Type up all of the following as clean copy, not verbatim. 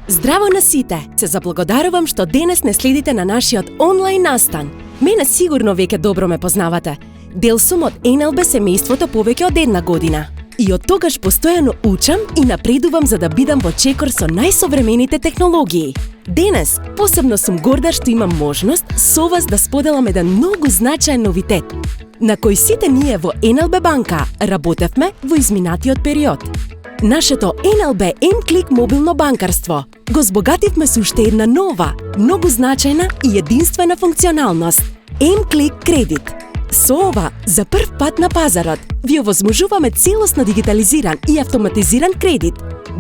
Здраво на сите! Се заблагодарувам што денес не следите на нашиот онлайн настан. Мене сигурно веќе добро ме познавате. Дел сум од НЛБ семејството повеќе од една година. И од тогаш постојано учам и напредувам за да бидам во чекор со најсовремените технологии. Денес, посебно сум горда што имам можност со вас да споделам еден многу значаен новитет, на кој сите ние во НЛБ банка работевме во изминатиот период. Нашето НЛБ М-клик мобилно банкарство го збогативме со уште една нова, многу значајна и единствена функционалност – М-клик кредит. Со ова, за прв пат на пазарот, ви овозможуваме целосно дигитализиран и автоматизиран кредит,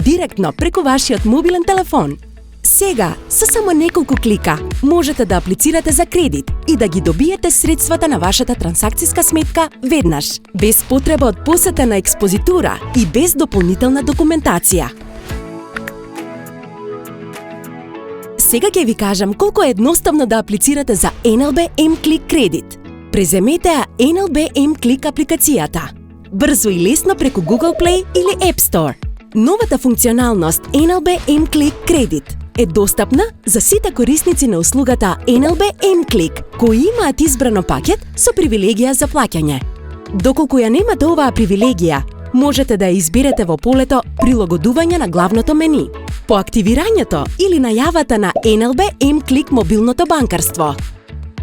директно преку вашиот мобилен телефон. Сега, со само неколку клика, можете да аплицирате за кредит и да ги добиете средствата на вашата трансакциска сметка веднаш, без потреба од посета на експозитура и без дополнителна документација. Сега ќе ви кажам колку е едноставно да аплицирате за НЛБ М-клик кредит. Преземете ја НЛБ М-клик апликацијата. Брзо и лесно преку Google Play или App Store. Новата функционалност НЛБ М-клик кредит е достапна за сите корисници на услугата НЛБ М-клик, кои имаат избрано пакет со привилегија за плаќање. Доколку ја немате оваа привилегија, можете да ја изберете во полето прилагодување на главното мени, по активирањето или најавата на НЛБ М-клик мобилното банкарство.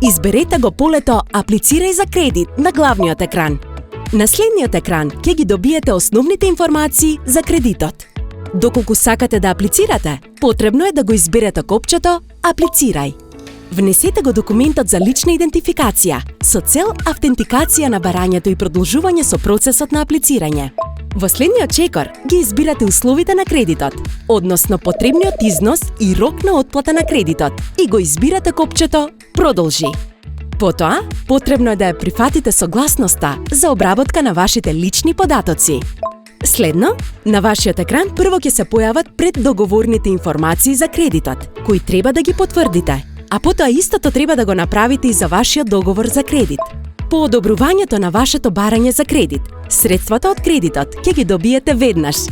Изберете го полето Аплицирај за кредит на главниот екран. На следниот екран ќе ги добиете основните информации за кредитот. Доколку сакате да аплицирате, потребно е да го изберете копчето Аплицирај. Внесете го документот за лична идентификација со цел автентикација на барањето и продолжување со процесот на аплицирање. Во следниот чекор ги избирате условите на кредитот, односно потребниот износ и рок на отплата на кредитот и го избирате копчето Продолжи. Потоа, потребно е да ја прифатите согласноста за обработка на вашите лични податоци. Следно, на вашиот екран прво ќе се појават преддоговорните информации за кредитот, кои треба да ги потврдите, а потоа истото треба да го направите и за вашиот договор за кредит. По одобрувањето на вашето барање за кредит, средствата од кредитот ќе ги добиете веднаш,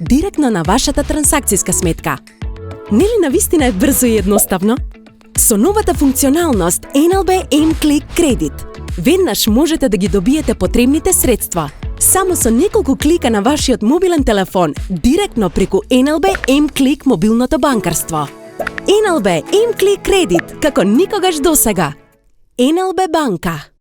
директно на вашата трансакциска сметка. Нели навистина е брзо и едноставно? Со новата функционалност НЛБ М-клик кредит, веднаш можете да ги добиете потребните средства, само со неколку клика на вашиот мобилен телефон, директно преку НЛБ М-клик мобилното банкарство. НЛБ М-клик кредит, како никогаш досега. НЛБ банка.